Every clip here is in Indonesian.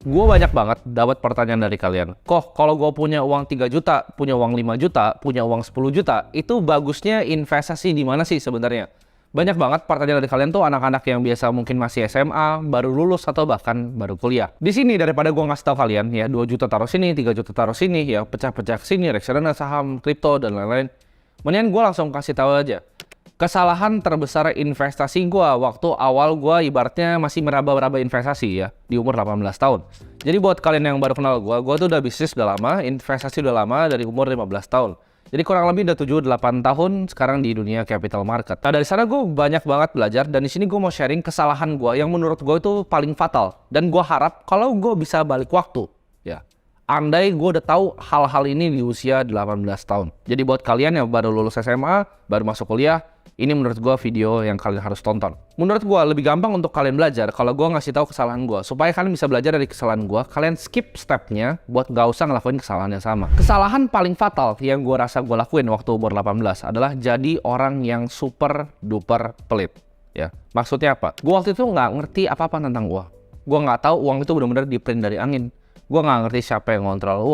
Gue banyak banget dapat pertanyaan dari kalian. Kok kalau gue punya uang 3 juta, punya uang 5 juta, punya uang 10 juta, itu bagusnya investasi di mana sih sebenarnya? Banyak banget pertanyaan dari kalian tuh anak-anak yang biasa mungkin masih SMA, baru lulus atau bahkan baru kuliah. Di sini daripada gue ngasih tahu kalian ya 2 juta taruh sini, 3 juta taruh sini, ya pecah-pecah ke sini, reksadana, saham, kripto dan lain-lain. Mendingan gue langsung kasih tahu aja. Kesalahan terbesar investasi gue waktu awal gue ibaratnya masih meraba-raba investasi ya di umur 18 tahun. Jadi buat kalian yang baru kenal gue tuh udah bisnis udah lama, investasi udah lama dari umur 15 tahun. Jadi kurang lebih udah 7-8 tahun sekarang di dunia capital market. Nah dari sana gue banyak banget belajar dan di sini gue mau sharing kesalahan gue yang menurut gue itu paling fatal. Dan gue harap kalau gue bisa balik waktu ya. Andai gue udah tahu hal-hal ini di usia 18 tahun. Jadi buat kalian yang baru lulus SMA, baru masuk kuliah, ini menurut gue video yang kalian harus tonton. Menurut gue lebih gampang untuk kalian belajar kalau gue ngasih tahu kesalahan gue. Supaya kalian bisa belajar dari kesalahan gue, kalian skip stepnya buat gak usah ngelakuin kesalahan yang sama. Kesalahan paling fatal yang gue rasa gue lakuin waktu umur 18 adalah jadi orang yang super duper pelit. Ya, maksudnya apa? Gue waktu itu nggak ngerti apa-apa tentang uang. Gue nggak tahu uang itu benar-benar di-print dari angin. Gue nggak ngerti siapa yang ngontrol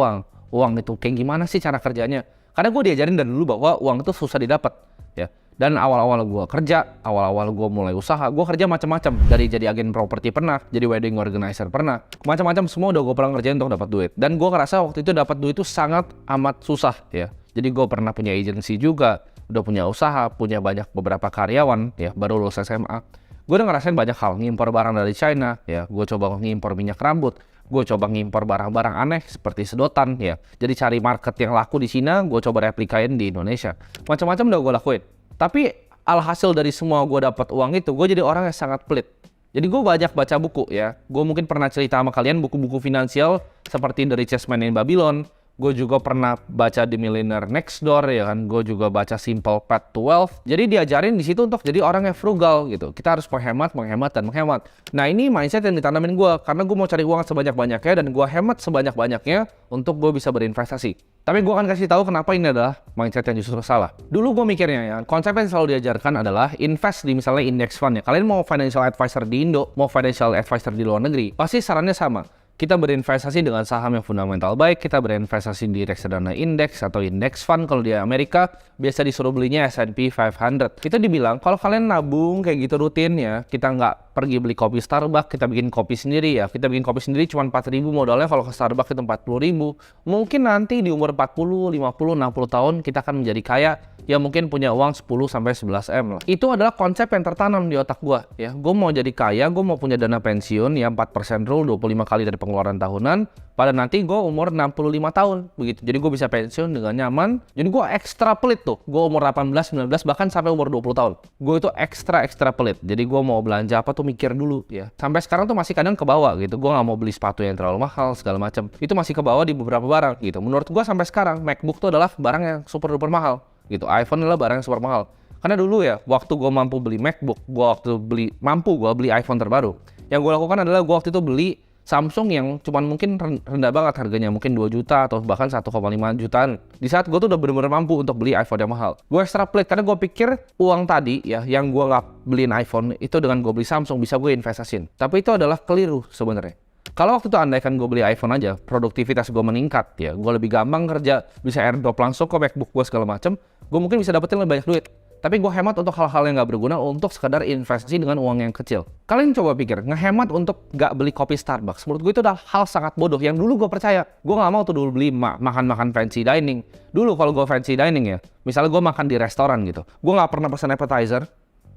uang itu kayak gimana sih cara kerjanya. Karena gue diajarin dari dulu bahwa uang itu susah didapat, ya. Dan awal-awal gue kerja, awal-awal gue mulai usaha, gue kerja macam-macam. Dari jadi agen properti pernah, jadi wedding organizer pernah, macam-macam semua udah gue pernah ngerjain untuk dapat duit. Dan gue ngerasa waktu itu dapat duit itu sangat amat susah, ya. Jadi gue pernah punya agensi juga, udah punya usaha, punya banyak beberapa karyawan, ya, baru lulus SMA. Gue udah ngerasain banyak hal, ngimpor barang dari China, ya. Gue coba ngimpor minyak rambut. Gue coba ngimpor barang-barang aneh seperti sedotan ya. Jadi cari market yang laku di Cina, gue coba replikain di Indonesia. Macam-macam udah gue lakuin. Tapi alhasil dari semua gue dapat uang itu, gue jadi orang yang sangat pelit. Jadi gue banyak baca buku ya. Gue mungkin pernah cerita sama kalian buku-buku finansial seperti The Richest Man in Babylon. Gue juga pernah baca The Millionaire Next Door ya kan. Gue juga baca Simple Path to Wealth. Jadi diajarin di situ untuk jadi orang yang frugal gitu. Kita harus menghemat, dan menghemat. Nah ini mindset yang ditanamin gue karena gue mau cari uang sebanyak-banyaknya dan gue hemat sebanyak-banyaknya untuk gue bisa berinvestasi. Tapi gue akan kasih tahu kenapa ini adalah mindset yang justru salah. Dulu gue mikirnya ya, konsep yang selalu diajarkan adalah invest di misalnya index fund ya. Kalian mau financial advisor di Indo, mau financial advisor di luar negeri, pasti sarannya sama. Kita berinvestasi dengan saham yang fundamental baik, kita berinvestasi di reksadana indeks atau index fund kalau di Amerika, biasa disuruh belinya S&P 500. Kita dibilang kalau kalian nabung kayak gitu rutin ya, kita nggak pergi beli kopi Starbucks, kita bikin kopi sendiri ya. Kita bikin kopi sendiri cuma 4.000 modalnya, kalau ke Starbucks itu 40.000. Mungkin nanti di umur 40, 50, 60 tahun kita akan menjadi kaya ya, mungkin punya uang 10-11 M lah. Itu adalah konsep yang tertanam di otak gua ya. Gue mau jadi kaya, gue mau punya dana pensiun ya 4% rule 25 kali dari pengeluaran tahunan pada nanti gue umur 65 tahun begitu. Jadi gue bisa pensiun dengan nyaman. Jadi gue ekstra pelit tuh. Gue umur 18, 19 bahkan sampai umur 20 tahun. Gue itu ekstra pelit. Jadi gue mau belanja apa tuh mikir dulu ya. Sampai sekarang tuh masih kadang ke bawah gitu. Gue nggak mau beli sepatu yang terlalu mahal segala macam. Itu masih ke bawah di beberapa barang gitu. Menurut gue sampai sekarang MacBook tuh adalah barang yang super duper mahal gitu. iPhone adalah barang yang super mahal. Karena dulu ya, waktu gue mampu beli MacBook, gue beli iPhone terbaru. Yang gue lakukan adalah gue waktu itu beli Samsung yang cuman mungkin rendah banget harganya, mungkin 2 juta atau bahkan 1,5 jutaan. Di saat gue tuh udah bener-bener mampu untuk beli iPhone yang mahal. Gue extra pelit karena gue pikir uang tadi ya, yang gue nggak beliin iPhone itu dengan gue beli Samsung bisa gue investasiin. Tapi itu adalah keliru sebenarnya. Kalau waktu itu andaikan gue beli iPhone aja, produktivitas gue meningkat ya, gue lebih gampang kerja, bisa airdrop langsung ke MacBook gue segala macem, gue mungkin bisa dapetin lebih banyak duit. Tapi gue hemat untuk hal-hal yang gak berguna untuk sekadar investasi dengan uang yang kecil. Kalian coba pikir, ngehemat untuk gak beli kopi Starbucks. Menurut gue itu adalah hal sangat bodoh yang dulu gue percaya. Gue gak mau tuh dulu beli makan-makan fancy dining. Dulu kalau gue fancy dining ya, misalnya gue makan di restoran gitu, gue gak pernah pesen appetizer,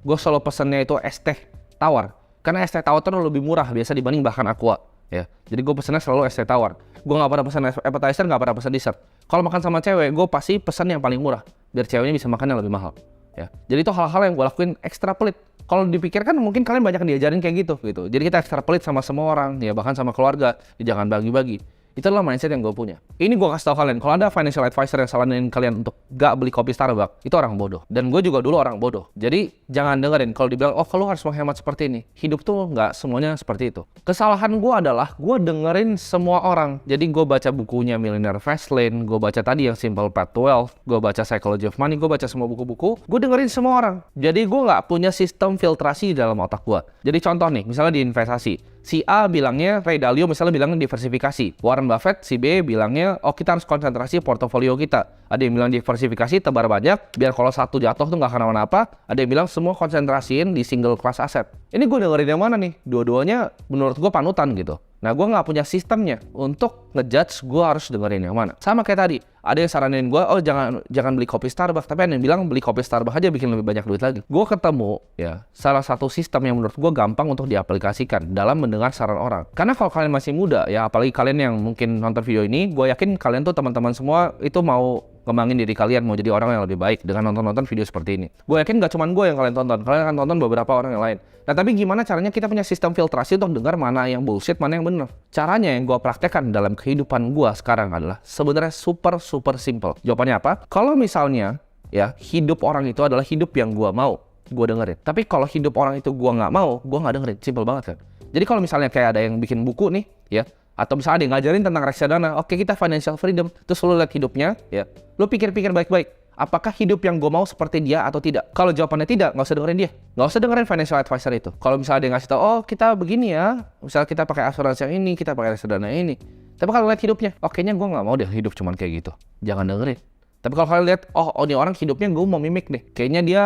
gue selalu pesennya itu es teh tawar. Karena es teh tawar tuh lebih murah biasa dibanding bahkan aqua. Ya, jadi gue pesennya selalu es teh tawar. Gue gak pernah pesen appetizer, gak pernah pesen dessert. Kalau makan sama cewek, gue pasti pesen yang paling murah, biar ceweknya bisa makan yang lebih mahal. Ya, jadi itu hal-hal yang gue lakuin ekstra pelit. Kalau dipikirkan mungkin kalian banyak diajarin kayak gitu. Jadi kita ekstra pelit sama semua orang, ya bahkan sama keluarga. Jangan bagi-bagi. Itu adalah mindset yang gue punya. Ini gue kasih tau kalian, kalau ada financial advisor yang saranin kalian untuk gak beli kopi Starbucks, itu orang bodoh. Dan gue juga dulu orang bodoh. Jadi jangan dengerin kalau dibilang, oh kalau harus menghemat seperti ini. Hidup tuh gak semuanya seperti itu. Kesalahan gue adalah gue dengerin semua orang. Jadi gue baca bukunya Millionaire Fastlane, gue baca tadi yang Simple Path to Wealth, gue baca Psychology of Money, gue baca semua buku-buku. Gue dengerin semua orang. Jadi gue gak punya sistem filtrasi dalam otak gue. Jadi contoh nih, misalnya di investasi. Si A bilangnya, Ray Dalio misalnya bilangnya diversifikasi. Warren Buffett, si B bilangnya, oh kita harus konsentrasi portofolio kita. Ada yang bilang diversifikasi, tebar banyak, biar kalau satu jatuh tuh nggak kenapa-napa. Ada yang bilang semua konsentrasiin di single class asset. Ini gue dengerin yang mana nih? Dua-duanya menurut gue panutan gitu. Nah, gue nggak punya sistemnya untuk ngejudge gue harus dengerin yang mana. Sama kayak tadi, ada yang saranin gue, oh jangan beli kopi Starbucks. Tapi ada yang bilang beli kopi Starbucks aja bikin lebih banyak duit lagi. Gue ketemu ya salah satu sistem yang menurut gue gampang untuk diaplikasikan dalam mendengar saran orang. Karena kalau kalian masih muda ya, apalagi kalian yang mungkin nonton video ini, gue yakin kalian tuh teman-teman semua itu mau ngembangin diri kalian, mau jadi orang yang lebih baik dengan nonton-nonton video seperti ini. Gue yakin gak cuma gue yang kalian tonton akan tonton beberapa orang yang lain. Nah, tapi gimana caranya kita punya sistem filtrasi untuk dengar mana yang bullshit, mana yang bener? Caranya yang gue praktekkan dalam kehidupan gue sekarang adalah sebenarnya super simple. Jawabannya apa? Kalau misalnya ya hidup orang itu adalah hidup yang gue mau, gue dengerin. Tapi kalau hidup orang itu gue nggak mau, gue nggak dengerin. Simple banget kan? Jadi kalau misalnya kayak ada yang bikin buku nih, ya, atau misalnya ada yang ngajarin tentang reksadana, oke kita financial freedom, terus lu lihat hidupnya, ya, lu pikir-pikir baik-baik, apakah hidup yang gue mau seperti dia atau tidak? Kalau jawabannya tidak, nggak usah dengerin dia, nggak usah dengerin financial advisor itu. Kalau misalnya dia ngasih tau, oh kita begini ya, misalnya kita pakai asuransi yang ini, kita pakai reksadana ini, tapi kalau lihat hidupnya, oh kayaknya gue nggak mau deh hidup cuman kayak gitu, jangan dengerin. Tapi kalau kalian lihat, oh ini orang hidupnya gue mau mimik deh, kayaknya dia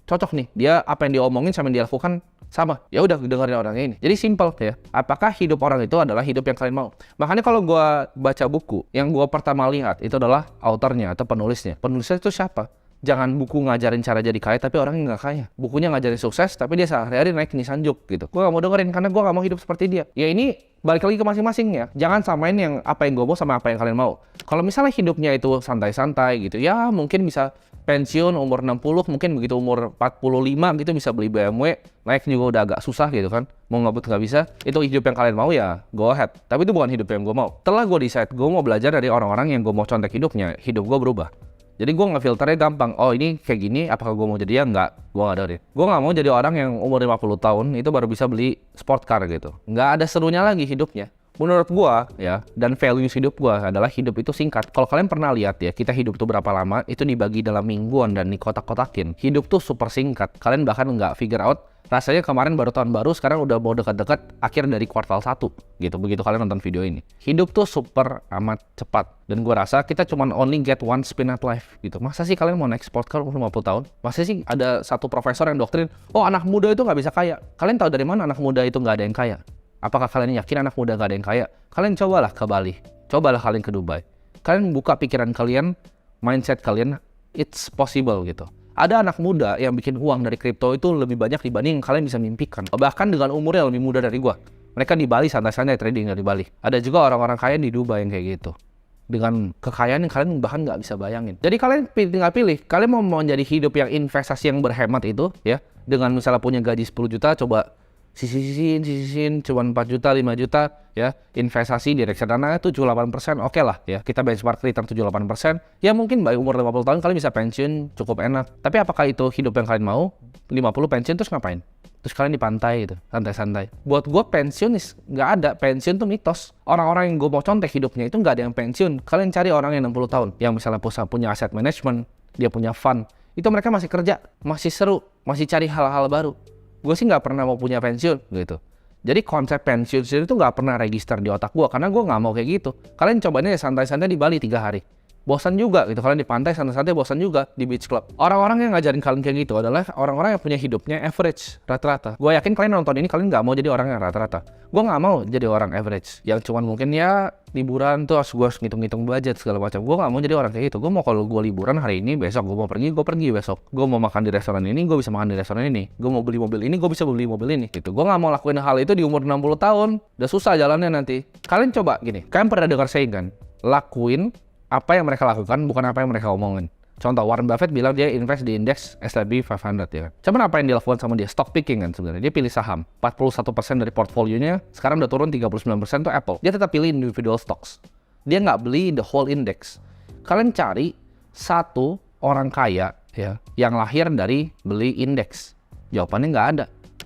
cocok nih, dia apa yang dia omongin sama yang dia lakukan sama, ya udah dengerin orang ini. Jadi simple ya. Apakah hidup orang itu adalah hidup yang kalian mau? Makanya kalau gue baca buku, yang gue pertama lihat itu adalah autornya atau penulisnya. Penulisnya itu siapa? Jangan buku ngajarin cara jadi kaya tapi orang yang nggak kaya. Bukunya ngajarin sukses tapi dia sehari-hari naik nisanjuk gitu. Gue nggak mau dengerin karena gue nggak mau hidup seperti dia. Ya ini balik lagi ke masing-masing ya. Jangan samain yang apa yang gue mau sama apa yang kalian mau. Kalau misalnya hidupnya itu santai-santai gitu, ya mungkin bisa pensiun umur 60, mungkin begitu umur 45 gitu bisa beli BMW, naik juga udah agak susah gitu kan, mau ngebut nggak bisa. Itu hidup yang kalian mau ya go ahead, tapi itu bukan hidup yang gue mau. Setelah gue decide gue mau belajar dari orang-orang yang gue mau contek hidupnya, hidup gue berubah. Jadi gue ngefilternya gampang, oh ini kayak gini, apakah gue mau jadi ya? Enggak, gue nggak dari. Gue nggak mau jadi orang yang umur 50 tahun itu baru bisa beli sport car gitu. Nggak ada serunya lagi hidupnya. Menurut gua ya, dan values hidup gua adalah hidup itu singkat. Kalau kalian pernah lihat ya, kita hidup tuh berapa lama, itu dibagi dalam mingguan dan dikotak-kotakin. Hidup tuh super singkat. Kalian bahkan nggak figure out, rasanya kemarin baru tahun baru, sekarang udah mau dekat-dekat akhir dari kuartal 1 gitu, begitu kalian nonton video ini. Hidup tuh super amat cepat. Dan gua rasa kita cuman only get one spin at life gitu. Masa sih kalian mau naik sport car umur 50 tahun? Masa sih ada satu profesor yang doktrin, oh anak muda itu nggak bisa kaya. Kalian tahu dari mana anak muda itu nggak ada yang kaya? Apakah kalian yakin anak muda gak ada yang kaya? Kalian cobalah ke Bali, cobalah kalian ke Dubai. Kalian buka pikiran kalian, mindset kalian, it's possible gitu. Ada anak muda yang bikin uang dari kripto itu lebih banyak dibanding yang kalian bisa mimpikan. Bahkan dengan umurnya lebih muda dari gua. Mereka di Bali santai-santai trading dari Bali. Ada juga orang-orang kaya di Dubai yang kayak gitu. Dengan kekayaan yang kalian bahkan nggak bisa bayangin. Jadi kalian tinggal pilih, kalian mau menjadi hidup yang investasi yang berhemat itu ya, dengan misalnya punya gaji 10 juta, coba sisihin cuma 4 juta, 5 juta ya, investasi di reksadana 7-8%, oke lah ya, kita benchmark return 7-8%, ya mungkin by umur 50 tahun kalian bisa pensiun cukup enak. Tapi apakah itu hidup yang kalian mau? 50 pensiun terus ngapain? Terus kalian di pantai gitu, santai-santai. Buat gue pensiun nggak ada, pensiun tuh mitos. Orang-orang yang gue mau contek hidupnya itu nggak ada yang pensiun. Kalian cari orang yang 60 tahun, yang misalnya punya aset management, dia punya fund, itu mereka masih kerja, masih seru, masih cari hal-hal baru. Gue sih nggak pernah mau punya pensiun gitu. Jadi konsep pensiun sendiri tuh nggak pernah register di otak gue, karena gue nggak mau kayak gitu. Kalian cobain aja santai-santai di Bali 3 hari. Bosan juga gitu, kalian di pantai santai-santai bosan juga di beach club. Orang-orang yang ngajarin kalian kayak gitu adalah orang-orang yang punya hidupnya average, rata-rata. Gue yakin kalian nonton ini kalian nggak mau jadi orang yang rata-rata. Gue nggak mau jadi orang average, yang cuman mungkin ya liburan tuh gue harus ngitung-ngitung budget segala macam. Gue nggak mau jadi orang kayak gitu. Gue mau kalau gue liburan hari ini, besok gue mau pergi besok. Gue mau makan di restoran ini, gue bisa makan di restoran ini. Gue mau beli mobil ini, gue bisa beli mobil ini. Gitu. Gue nggak mau lakuin hal itu di umur 60 tahun. Udah susah jalannya nanti. Kalian coba gini, kalian pernah dengar saying kan? Lakuin apa yang mereka lakukan, bukan apa yang mereka omongin. Contoh, Warren Buffett bilang dia invest di indeks S&P 500 ya kan. Cuman apa yang dilakukan sama dia? Stock picking kan sebenarnya. Dia pilih saham. 41% dari portfolionya sekarang udah turun 39% tuh Apple. Dia tetap pilih individual stocks. Dia nggak beli the whole index. Kalian cari satu orang kaya ya yang lahir dari beli indeks. Jawabannya nggak ada.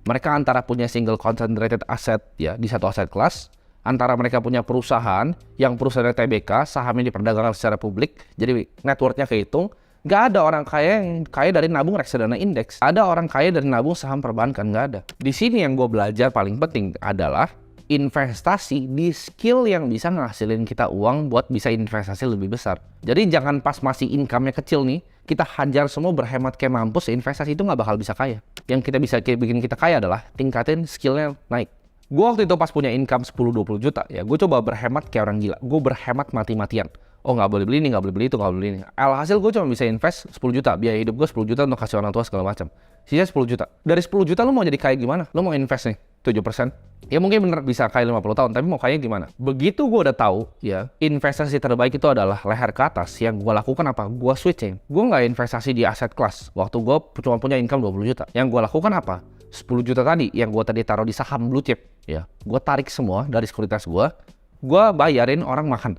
Mereka antara punya single concentrated asset ya di satu aset kelas, antara mereka punya perusahaan yang perusahaan TBK, sahamnya diperdagangkan secara publik, jadi net worth-nya kehitung, Nggak ada orang kaya yang kaya dari nabung reksadana indeks. Ada orang kaya dari nabung saham perbankan, nggak ada. Di sini yang gue belajar paling penting adalah investasi di skill yang bisa ngasilin kita uang buat bisa investasi lebih besar. Jadi jangan pas masih income-nya kecil nih, kita hajar semua berhemat kayak mampus, investasi itu nggak bakal bisa kaya. Yang kita bisa bikin kita kaya adalah tingkatin skillnya naik. Gue waktu itu pas punya income 10-20 juta, ya gue coba berhemat kayak orang gila. Gue berhemat mati-matian. Oh nggak boleh beli ini, nggak boleh beli itu, nggak boleh beli ini. Alhasil gue cuma bisa invest 10 juta. Biaya hidup gue 10 juta untuk kasih orang tua segala macam. Sisa 10 juta. Dari 10 juta lu mau jadi kaya gimana? Lu mau invest nih 7%. Ya mungkin bener bisa kaya 50 tahun, tapi mau kaya gimana? Begitu gue udah tahu ya, investasi terbaik itu adalah leher ke atas. Yang gue lakukan apa? Gue switching. Gue nggak investasi di aset kelas. Waktu gue cuma punya income 20 juta. Yang gue lakukan apa? 10 juta tadi yang gue tadi taruh di saham blue chip, ya, gue tarik semua dari sekuritas gue bayarin orang makan.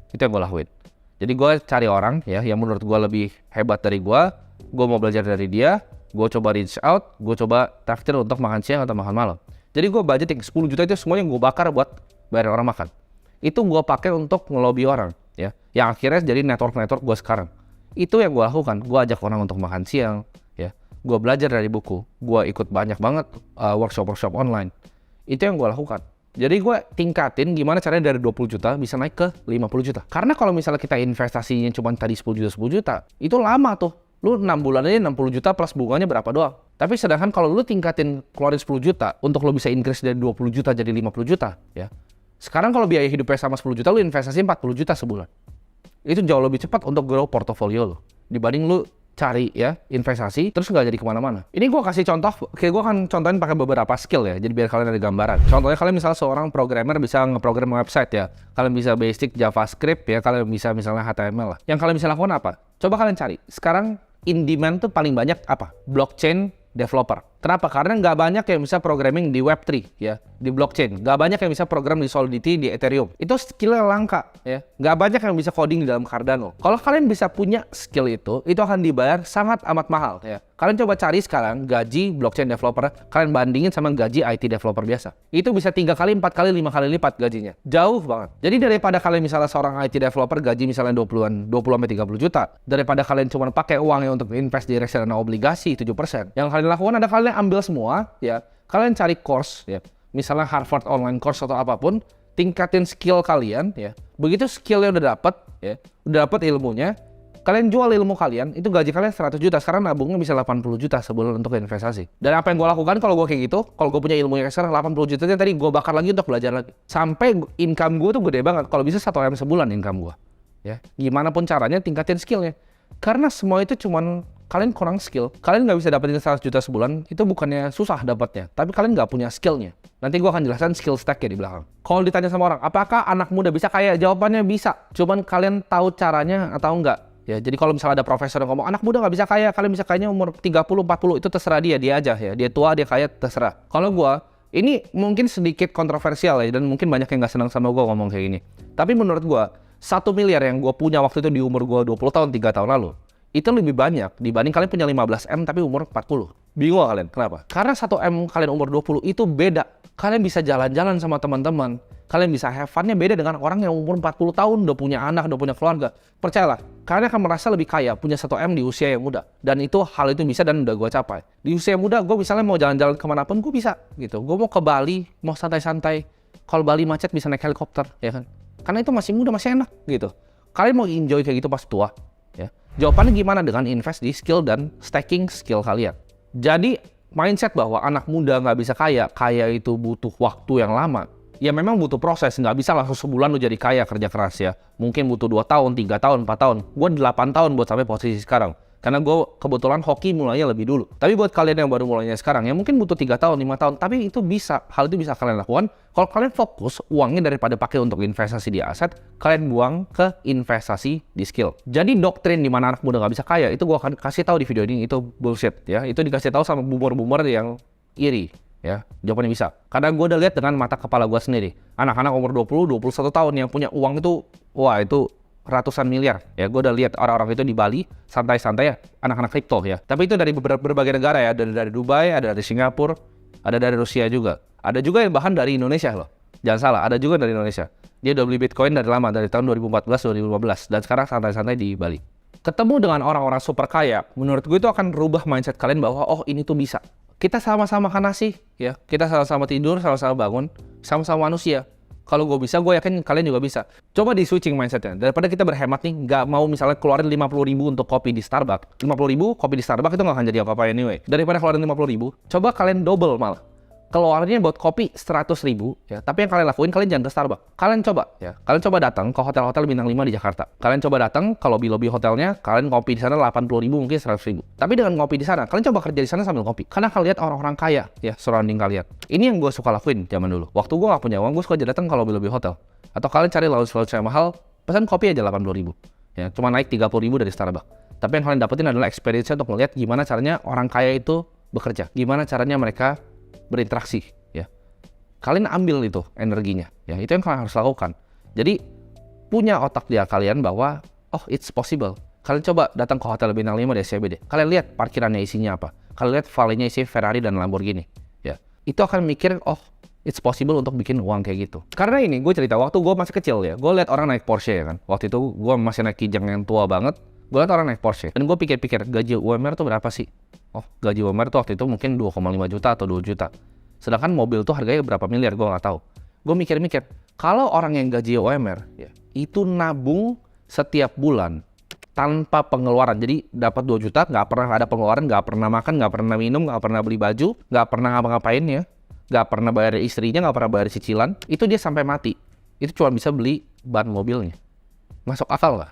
Itu yang gue lakuin. Jadi gue cari orang ya yang menurut gue lebih hebat dari gue mau belajar dari dia, gue coba reach out, gue coba traktir untuk makan siang atau makan malam. Jadi gue budgeting 10 juta itu semuanya gue bakar buat bayar orang makan. Itu gue pakai untuk ngelobi orang, ya, yang akhirnya jadi network gue sekarang. Itu yang gue lakukan. Gue ajak orang untuk makan siang, ya. Gue belajar dari buku, gue ikut banyak banget workshop online. Itu yang gue lakukan. Jadi gue tingkatin gimana caranya dari 20 juta bisa naik ke 50 juta. Karena kalau misalnya kita investasinya cuma tadi 10 juta, itu lama tuh. Lu 6 bulan aja 60 juta plus bunganya berapa doang. Tapi sedangkan kalau lu tingkatin keluarin 10 juta untuk lu bisa increase dari 20 juta jadi 50 juta, ya. Sekarang kalau biaya hidupnya sama 10 juta, lu investasi 40 juta sebulan. Itu jauh lebih cepat untuk grow portofolio lu dibanding lu cari ya investasi terus nggak jadi kemana-mana. Ini gue kasih contoh, kayak gue akan contohin pakai beberapa skill ya, jadi biar kalian ada gambaran. Contohnya kalian misalnya seorang programmer bisa ngeprogram website ya, kalian bisa basic JavaScript ya, kalian bisa misalnya HTML lah. Yang kalian bisa lakukan apa? Coba kalian cari. Sekarang in demand tuh paling banyak apa? Blockchain developer. Kenapa? Karena nggak banyak yang bisa programming di Web3 ya, di blockchain. Nggak banyak yang bisa program di Solidity, di Ethereum. Itu skillnya langka ya. Nggak banyak yang bisa coding di dalam Cardano. Kalau kalian bisa punya skill itu akan dibayar sangat amat mahal ya. Kalian coba cari sekarang gaji blockchain developer, kalian bandingin sama gaji IT developer biasa. Itu bisa 3 kali, 4 kali, 5 kali lipat gajinya. Jauh banget. Jadi daripada kalian misalnya seorang IT developer gaji misalnya 20 sampai 30 juta, daripada kalian cuma pakai uangnya untuk invest di reksadana obligasi 7%, yang kalian lakukan ada kalian ambil semua ya, kalian cari course ya, misalnya Harvard online course atau apapun, tingkatin skill kalian ya. Begitu skillnya udah dapet ya, udah dapet ilmunya, kalian jual ilmu kalian, itu gaji kalian 100 juta, sekarang nabungnya bisa 80 juta sebulan untuk investasi. Dan apa yang gue lakukan kalau gue kayak gitu, kalau gue punya ilmu yang sekarang 80 juta tadi gue bakar lagi untuk belajar lagi. Sampai income gue tuh gede banget, kalau bisa 1M sebulan income gue. Ya, gimana pun caranya tingkatin skillnya. Karena semua itu cuman kalian kurang skill. Kalian nggak bisa dapetin 100 juta sebulan, itu bukannya susah dapatnya, tapi kalian nggak punya skillnya. Nanti gue akan jelaskan skill stack-nya di belakang. Kalau ditanya sama orang, apakah anak muda bisa kaya? Jawabannya bisa. Cuman kalian tahu caranya atau enggak. Ya, jadi kalau misalnya ada profesor yang ngomong, anak muda nggak bisa kaya, kalian bisa kayanya umur 30, 40, itu terserah dia aja ya. Dia tua, dia kaya, terserah. Kalau gue, ini mungkin sedikit kontroversial ya, dan mungkin banyak yang nggak senang sama gue ngomong kayak gini. Tapi menurut gue, 1 miliar yang gue punya waktu itu di umur gue 20 tahun, 3 tahun lalu, itu lebih banyak dibanding kalian punya 15M tapi umur 40. Bingung kalian? Kenapa? Karena 1M kalian umur 20 itu beda. Kalian bisa jalan-jalan sama teman-teman. Kalian bisa have fun-nya beda dengan orang yang umur 40 tahun, udah punya anak, udah punya keluarga. Percayalah, kalian akan merasa lebih kaya punya 1M di usia yang muda. Dan hal itu bisa dan udah gue capai. Di usia muda, gue misalnya mau jalan-jalan kemanapun, gue bisa gitu. Gue mau ke Bali, mau santai-santai. Kalau Bali macet bisa naik helikopter, ya kan? Karena itu masih muda, masih enak gitu. Kalian mau enjoy kayak gitu pas tua, ya. Jawabannya gimana? Dengan invest di skill dan stacking skill kalian. Jadi mindset bahwa anak muda nggak bisa kaya itu butuh waktu yang lama. Ya memang butuh proses, nggak bisa langsung sebulan lu jadi kaya kerja keras ya. Mungkin butuh 2 tahun, 3 tahun, 4 tahun. Gue 8 tahun buat sampai posisi sekarang. Karena gue kebetulan hoki mulainya lebih dulu. Tapi buat kalian yang baru mulainya sekarang, ya mungkin butuh 3 tahun, 5 tahun. Tapi itu bisa, hal itu bisa kalian lakukan. Kalau kalian fokus uangnya daripada pakai untuk investasi di aset, kalian buang ke investasi di skill. Jadi doktrin di mana anak muda nggak bisa kaya, itu gue akan kasih tahu di video ini, itu bullshit ya. Itu dikasih tahu sama boomer-boomer yang iri. Ya, jawabannya bisa. Karena gue udah lihat dengan mata kepala gue sendiri. Anak-anak umur 20, 21 tahun yang punya uang itu, wah itu ratusan miliar. Ya, gue udah lihat orang-orang itu di Bali, santai-santai ya, anak-anak kripto ya. Tapi itu dari berbagai negara ya, dari Dubai, ada dari Singapura, ada dari Rusia juga. Ada juga yang bahkan dari Indonesia loh. Jangan salah, ada juga dari Indonesia. Dia udah beli Bitcoin dari lama, dari tahun 2014, 2015. Dan sekarang santai-santai di Bali. Ketemu dengan orang-orang super kaya, menurut gue itu akan rubah mindset kalian bahwa oh ini tuh bisa. Kita sama-sama makan nasi, ya. Kita sama-sama tidur, sama-sama bangun, sama-sama manusia. Kalau gue bisa, gue yakin kalian juga bisa. Coba di switching mindsetnya. Daripada kita berhemat nih, nggak mau misalnya keluarin 50.000 untuk kopi di Starbucks. 50.000 kopi di Starbucks itu nggak akan jadi apa-apa anyway. Daripada keluarin 50.000, coba kalian double malah. Keluarnya buat kopi 100.000, ya. Tapi yang kalian lakuin, kalian jangan ke Starbucks. Kalian coba, ya. Kalian coba datang ke hotel-hotel bintang 5 di Jakarta. Kalian coba datang ke lobby-lobby hotelnya, kalian ngopi di sana 80.000 mungkin 100.000. Tapi dengan ngopi di sana, kalian coba kerja di sana sambil ngopi. Karena kalian lihat orang-orang kaya, ya, surrounding kalian. Ini yang gue suka lakuin zaman dulu. Waktu gue gak punya uang, gue suka aja datang ke lobby-lobby hotel. Atau kalian cari lounge-lounge yang mahal, pesan kopi aja 80.000. Ya, cuma naik 30.000 dari Starbucks. Tapi yang kalian dapetin adalah experience untuk melihat gimana caranya orang kaya itu bekerja. Gimana caranya mereka berinteraksi, ya. Kalian ambil itu energinya, ya. Itu yang kalian harus lakukan. Jadi punya otak dia kalian bahwa oh it's possible. Kalian coba datang ke hotel bintang 5 di SCBD. Kalian lihat parkirannya isinya apa. Kalian lihat valenya isi Ferrari dan Lamborghini, ya. Itu akan mikir oh it's possible untuk bikin uang kayak gitu. Karena ini gue cerita waktu gue masih kecil ya. Gue lihat orang naik Porsche ya kan. Waktu itu gue masih naik Kijang yang tua banget. Gue lihat orang naik Porsche dan gue pikir-pikir gaji UMR tuh berapa sih? Oh gaji UMR tuh waktu itu mungkin 2,5 juta atau 2 juta. Sedangkan mobil tuh harganya berapa miliar, gue nggak tahu. Gue mikir-mikir, kalau orang yang gaji UMR, ya, itu nabung setiap bulan tanpa pengeluaran. Jadi dapat 2 juta, nggak pernah ada pengeluaran, nggak pernah makan, nggak pernah minum, nggak pernah beli baju, nggak pernah ngapa-ngapain ya, nggak pernah bayar istrinya, nggak pernah bayar cicilan. Itu dia sampai mati. Itu cuma bisa beli ban mobilnya. Masuk akal nggak?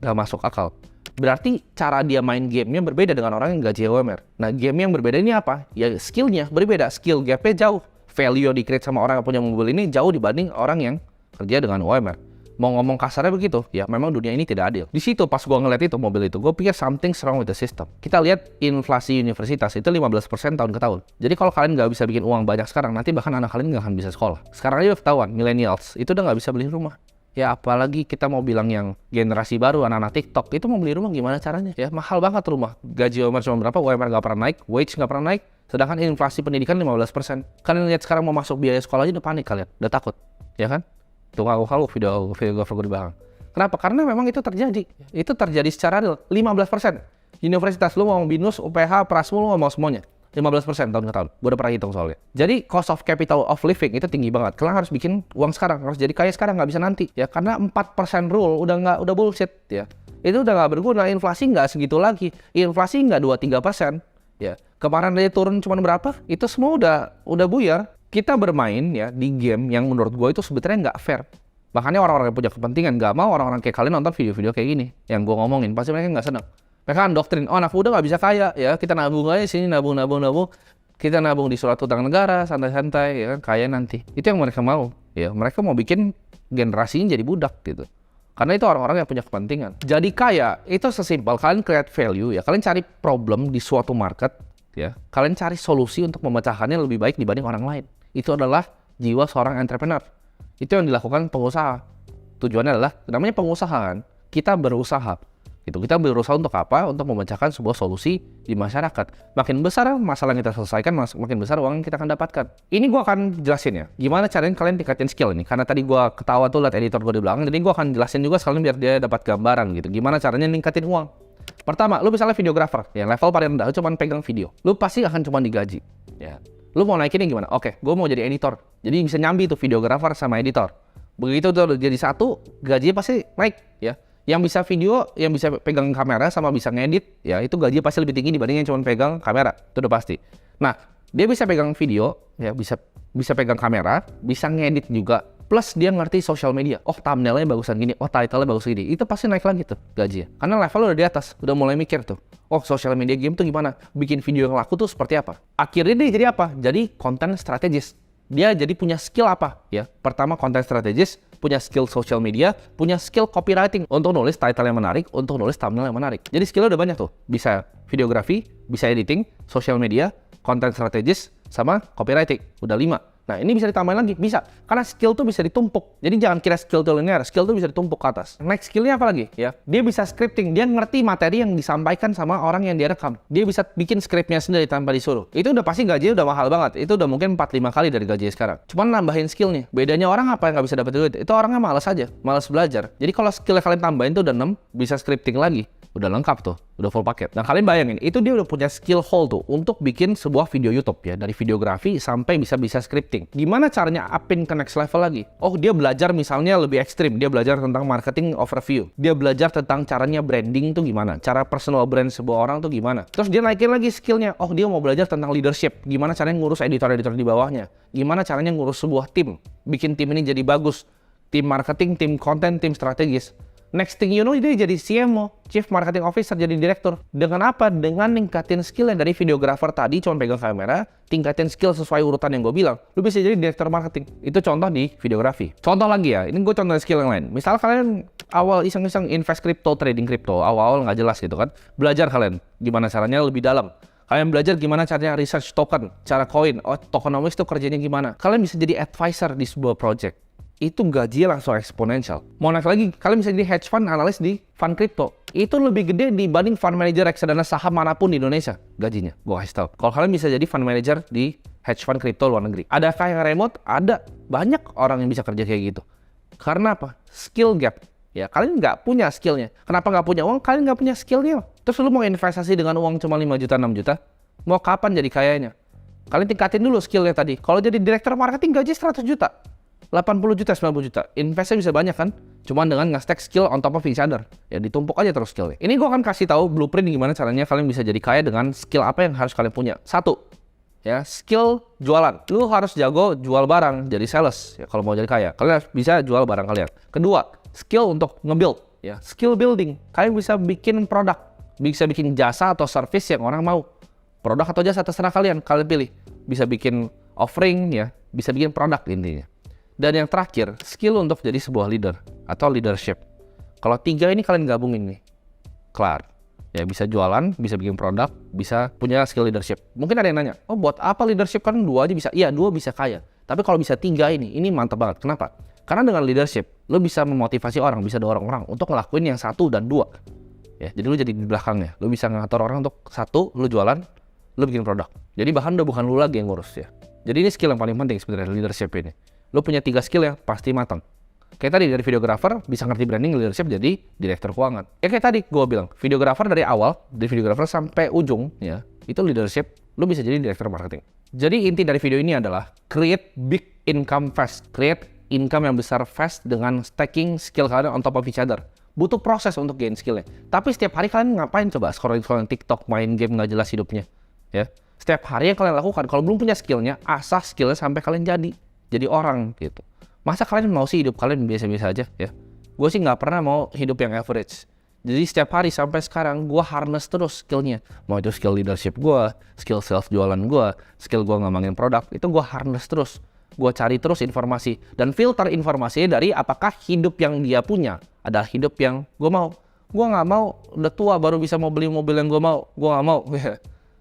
Nggak masuk akal. Berarti cara dia main gamenya berbeda dengan orang yang gaji UMR. Nah, game yang berbeda ini apa? Ya skillnya berbeda. Skill gapnya jauh. Value yang di-create sama orang yang punya mobil ini jauh dibanding orang yang kerja dengan UMR. Mau ngomong kasarnya begitu, ya memang dunia ini tidak adil. Di situ pas gua ngeliat itu mobil itu, gue pikir something wrong with the system. Kita lihat inflasi universitas itu 15% tahun ke tahun. Jadi kalau kalian nggak bisa bikin uang banyak sekarang, nanti bahkan anak kalian nggak akan bisa sekolah. Sekarang aja udah ketahuan, millennials itu udah nggak bisa beli rumah. Ya apalagi kita mau bilang yang generasi baru, anak-anak TikTok, itu mau beli rumah gimana caranya? Ya mahal banget rumah. Gaji UMR cuma berapa, UMR nggak pernah naik, wage nggak pernah naik, sedangkan inflasi pendidikan 15%. Kalian lihat sekarang mau masuk biaya sekolah aja udah panik kalian, udah takut, ya kan? Tuh ngaku video gue di belakang. Kenapa? Karena memang itu terjadi. Itu terjadi secara real, 15%. Universitas, lu mau BINUS, UPH, Prasmul, lu mau semuanya. 15% tahun ke tahun. Gue udah pernah hitung soalnya. Jadi cost of capital of living itu tinggi banget. Kalian harus bikin uang sekarang, harus jadi kaya sekarang, nggak bisa nanti. Ya karena 4% rule udah bullshit ya. Itu udah nggak berguna. Inflasi nggak segitu lagi. Inflasi nggak 2-3%. Ya kemarin dia turun cuma berapa? Itu semua udah buyar. Kita bermain ya di game yang menurut gue itu sebetulnya nggak fair. Makanya orang-orang yang punya kepentingan nggak mau orang-orang kayak kalian nonton video-video kayak gini. Yang gue ngomongin pasti mereka nggak seneng. Mereka kan doktrin, oh anak muda nggak bisa kaya ya, kita nabung aja sini, nabung. Kita nabung di surat utang negara, santai-santai ya kan, kaya nanti. Itu yang mereka mau ya, mereka mau bikin generasinya jadi budak gitu. Karena itu orang-orang yang punya kepentingan. Jadi kaya itu sesimpel kalian create value ya, kalian cari problem di suatu market ya, kalian cari solusi untuk memecahkannya lebih baik dibanding orang lain. Itu adalah jiwa seorang entrepreneur. Itu yang dilakukan pengusaha. Tujuannya adalah, namanya pengusaha kan, kita berusaha. Gitu. Kita berusaha untuk apa? Untuk memecahkan sebuah solusi di masyarakat. Makin besar masalah yang kita selesaikan, makin besar uang yang kita akan dapatkan. Ini gue akan jelasin ya, gimana caranya kalian tingkatin skill ini. Karena tadi gue ketawa tuh liat editor gue di belakang, jadi gue akan jelasin juga sekalian biar dia dapat gambaran gitu. Gimana caranya ningkatin uang. Pertama, lu misalnya videographer, ya level paling rendah, lu cuma pegang video. Lu pasti akan cuma digaji. Ya. Lu mau naikinnya gimana? Oke, gue mau jadi editor. Jadi bisa nyambi tuh videographer sama editor. Begitu tuh jadi satu, gajinya pasti naik ya. Yang bisa video, yang bisa pegang kamera sama bisa ngedit, ya itu gajinya pasti lebih tinggi dibanding yang cuma pegang kamera. Itu udah pasti. Nah, dia bisa pegang video, ya bisa pegang kamera, bisa ngedit juga. Plus dia ngerti social media. Oh, thumbnailnya bagusan gini, oh title-nya bagus gini. Itu pasti naik lagi tuh gajinya. Karena level udah di atas, udah mulai mikir tuh. Oh, social media game tuh gimana? Bikin video yang laku tuh seperti apa? Akhirnya dia jadi apa? Jadi content strategis. Dia jadi punya skill apa? Ya, pertama content strategis, punya skill social media, punya skill copywriting untuk nulis title yang menarik, untuk nulis thumbnail yang menarik. Jadi skillnya udah banyak tuh. Bisa videografi, bisa editing, social media, content strategis, sama copywriting. Udah 5. Nah, ini bisa ditambahin lagi, bisa. Karena skill tuh bisa ditumpuk. Jadi jangan kira skill tuh linear, skill tuh bisa ditumpuk ke atas. Next skillnya apa lagi? Ya, dia bisa scripting, dia ngerti materi yang disampaikan sama orang yang dia rekam. Dia bisa bikin skripnya sendiri tanpa disuruh. Itu udah pasti gajinya udah mahal banget. Itu udah mungkin 4-5 kali dari gajinya sekarang. Cuman nambahin skillnya. Bedanya orang apa yang nggak bisa dapat duit? Itu orangnya malas aja, malas belajar. Jadi kalau skillnya kalian tambahin tuh udah 6, bisa scripting lagi. Udah lengkap tuh, udah full paket. Nah, kalian bayangin, itu dia udah punya skill hole tuh untuk bikin sebuah video YouTube ya, dari videografi sampai bisa scripting. Gimana caranya upin ke next level lagi? Oh, dia belajar misalnya lebih ekstrim, dia belajar tentang marketing overview. Dia belajar tentang caranya branding tuh gimana, cara personal brand sebuah orang tuh gimana. Terus dia naikin lagi skillnya. Oh, dia mau belajar tentang leadership, gimana caranya ngurus editor-editor di bawahnya, gimana caranya ngurus sebuah tim, bikin tim ini jadi bagus, tim marketing, tim konten, tim strategis. Next thing you know, dia jadi CMO, Chief Marketing Officer, jadi direktur. Dengan apa? Dengan ningkatin skillnya dari videographer tadi, cuma pegang kamera, tingkatin skill sesuai urutan yang gue bilang. Lu bisa jadi direktur marketing. Itu contoh di videografi. Contoh lagi ya, ini gue contoh skill yang lain. Misal kalian awal iseng-iseng invest crypto, trading crypto, awal-awal nggak jelas gitu kan. Belajar kalian gimana caranya lebih dalam. Kalian belajar gimana caranya research token, cara koin, tokenomics itu kerjanya gimana. Kalian bisa jadi advisor di sebuah project. Itu gajinya langsung eksponensial. Mau naik lagi, kalian bisa jadi hedge fund analis di fund crypto. Itu lebih gede dibanding fund manager reksadana saham manapun di Indonesia gajinya. Gue kasih tau. Kalau kalian bisa jadi fund manager di hedge fund crypto luar negeri. Adakah yang remote? Ada. Banyak orang yang bisa kerja kayak gitu. Karena apa? Skill gap. Ya, kalian nggak punya skillnya. Kenapa nggak punya uang? Kalian nggak punya skillnya. Terus lu mau investasi dengan uang cuma 5 juta, 6 juta? Mau kapan jadi kayanya? Kalian tingkatin dulu skillnya tadi. Kalau jadi direktur marketing gaji 100 juta. 80 juta, 90 juta. Investnya bisa banyak kan? Cuman dengan nge-stack skill on top of each other. Ya ditumpuk aja terus skillnya. Ini gue akan kasih tahu blueprint gimana caranya kalian bisa jadi kaya dengan skill apa yang harus kalian punya. Satu, ya skill jualan. Lu harus jago jual barang, jadi sales. Ya kalau mau jadi kaya, kalian harus bisa jual barang kalian. Kedua, skill untuk nge-build. Ya, skill building. Kalian bisa bikin produk, bisa bikin jasa atau service yang orang mau. Produk atau jasa terserah kalian pilih. Bisa bikin offering ya, bisa bikin produk intinya. Dan yang terakhir, skill untuk jadi sebuah leader atau leadership. Kalau 3 ini kalian gabungin nih, kelar. Ya bisa jualan, bisa bikin produk, bisa punya skill leadership. Mungkin ada yang nanya, oh buat apa leadership kan 2 aja bisa? Iya 2 bisa kaya. Tapi kalau bisa 3 ini mantap banget. Kenapa? Karena dengan leadership, lo bisa memotivasi orang, bisa dorong orang untuk ngelakuin yang 1 dan 2. Ya, jadi lo jadi di belakangnya. Lo bisa ngatur orang untuk 1, lo jualan, lo bikin produk. Jadi bahkan udah bukan lo lagi yang ngurus ya. Jadi ini skill yang paling penting sebenarnya leadership ini. Lo punya 3 skill ya, pasti matang. Kayak tadi dari videographer, bisa ngerti branding, leadership, jadi direktur keuangan. Ya kayak tadi gue bilang, videographer dari awal, dari videographer sampai ujung, ya itu leadership, lo bisa jadi direktur marketing. Jadi inti dari video ini adalah, create big income fast. Create income yang besar fast dengan stacking skill kalian on top of each other. Butuh proses untuk gain skillnya. Tapi setiap hari kalian ngapain coba? Scrolling TikTok, main game nggak jelas hidupnya. Ya. Setiap hari yang kalian lakukan, kalau belum punya skillnya, asah skillnya sampai kalian jadi orang gitu. Masa kalian mau sih hidup kalian biasa-biasa aja ya? Gue sih nggak pernah mau hidup yang average. Jadi setiap hari sampai sekarang gue harness terus skillnya. Mau itu skill leadership gue, skill self jualan gue, skill gue ngembangin produk, itu gue harness terus. Gue cari terus informasi dan filter informasinya dari apakah hidup yang dia punya adalah hidup yang gue mau. Gue nggak mau udah tua baru bisa mau beli mobil yang gue mau. Gue nggak mau.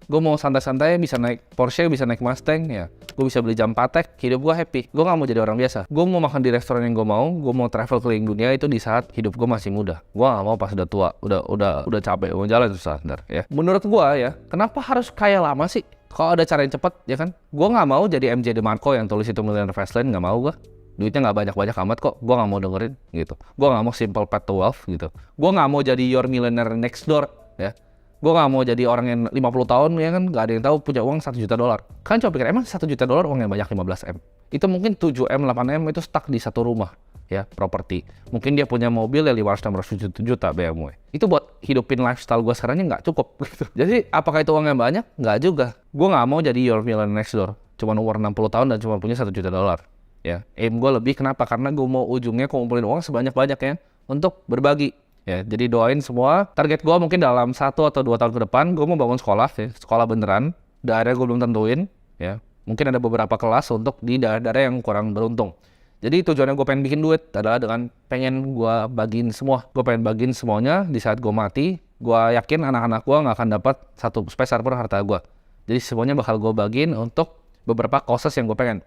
Gue mau santai-santai, bisa naik Porsche, bisa naik Mustang, ya. Gue bisa beli jam Patek, hidup gue happy. Gue gak mau jadi orang biasa. Gue mau makan di restoran yang gue mau travel keliling dunia itu di saat hidup gue masih muda. Gue gak mau pas udah tua, udah capek, mau jalan susah, ntar, ya. Menurut gue ya, kenapa harus kaya lama sih? Kalau ada cara yang cepet, ya kan? Gue gak mau jadi MJ DeMarco yang tulis itu Millionaire Fastlane, gak mau gue. Duitnya gak banyak-banyak amat kok, gue gak mau dengerin, gitu. Gue gak mau Simple Path to Wealth, gitu. Gue gak mau jadi Your Millionaire Next Door, ya. Gue gak mau jadi orang yang 50 tahun ya kan gak ada yang tahu punya uang 1 juta dolar. Kan coba pikir emang 1 juta dolar uang yang banyak 15M. Itu mungkin 7M, 8M itu stuck di satu rumah ya, properti. Mungkin dia punya mobil ya 500-600 juta BMW. Itu buat hidupin lifestyle gue sekarangnya gak cukup gitu. Jadi apakah itu uang yang banyak? Gak juga. Gue gak mau jadi Your Millionaire Next Door. Cuma umur 60 tahun dan cuma punya 1 juta dolar. Ya, aim gue lebih kenapa? Karena gue mau ujungnya kumpulin uang sebanyak-banyaknya untuk berbagi. Ya, jadi doain semua. Target gue mungkin dalam 1 atau 2 tahun ke depan, gue mau bangun sekolah, ya, sekolah beneran. Daerah gue belum tentuin, ya. Mungkin ada beberapa kelas untuk di daerah-daerah yang kurang beruntung. Jadi tujuannya gue pengen bikin duit adalah dengan pengen gue bagiin semua. Gue pengen bagiin semuanya di saat gue mati. Gue yakin anak-anak gue nggak akan dapat satu peser pun harta gue. Jadi semuanya bakal gue bagiin untuk beberapa causes yang gue pengen.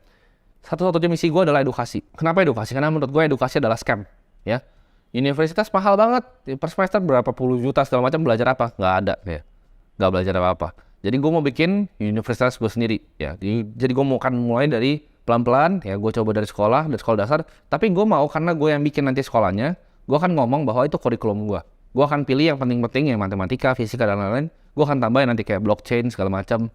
Satu-satunya misi gue adalah edukasi. Kenapa edukasi? Karena menurut gue edukasi adalah scam, ya. Universitas mahal banget, per semester berapa puluh juta segala macam, belajar apa? Nggak ada, ya. Nggak belajar apa-apa. Jadi gue mau bikin universitas gue sendiri, ya. Jadi gue mau kan mulai dari pelan-pelan, ya. Gue coba dari sekolah dasar. Tapi gue mau karena gue yang bikin nanti sekolahnya, gue akan ngomong bahwa itu kurikulum gue. Gue akan pilih yang penting-penting, yang matematika, fisika dan lain-lain. Gue akan tambahin nanti kayak blockchain segala macam,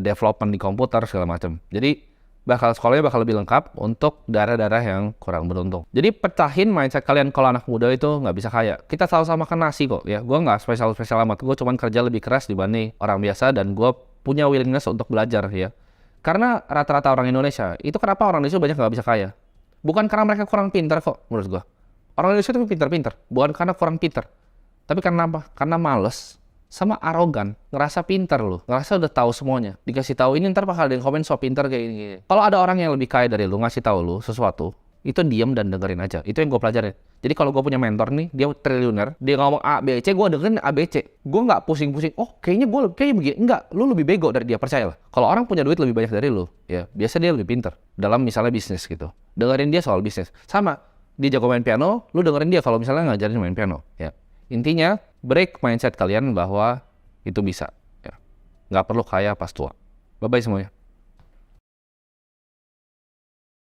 development di komputer segala macam. Jadi sekolahnya bakal lebih lengkap untuk daerah-daerah yang kurang beruntung. Jadi pecahin mindset kalian kalau anak muda itu nggak bisa kaya. Kita sama-sama makan nasi kok, ya. Gue nggak spesial amat. Gue cuman kerja lebih keras dibanding orang biasa dan gue punya willingness untuk belajar, ya. Karena rata-rata orang Indonesia, itu kenapa orang Indonesia banyak nggak bisa kaya? Bukan karena mereka kurang pintar kok, menurut gue. Orang Indonesia itu pintar-pintar, bukan karena kurang pintar. Tapi karena apa? Karena males sama arogan, ngerasa pintar loh, ngerasa udah tahu semuanya. Dikasih tahu ini ntar bakal ada yang komen so pintar kayak gini. Kalau ada orang yang lebih kaya dari lu ngasih tahu lu sesuatu, itu diam dan dengerin aja. Itu yang gue pelajarin. Jadi kalau gue punya mentor nih, dia triliuner, dia ngomong A, B, C, gue dengerin A, B, C. Gue nggak pusing-pusing. Oh, kayaknya begini. Enggak, lu lebih bego dari dia, percayalah. Kalau orang punya duit lebih banyak dari lu, ya biasa dia lebih pintar dalam misalnya bisnis gitu. Dengerin dia soal bisnis. Sama, dia jago main piano, lu dengerin dia kalau misalnya ngajarin main piano, ya. Intinya, break mindset kalian bahwa itu bisa. Ya. Nggak perlu kaya pas tua. Bye-bye semuanya.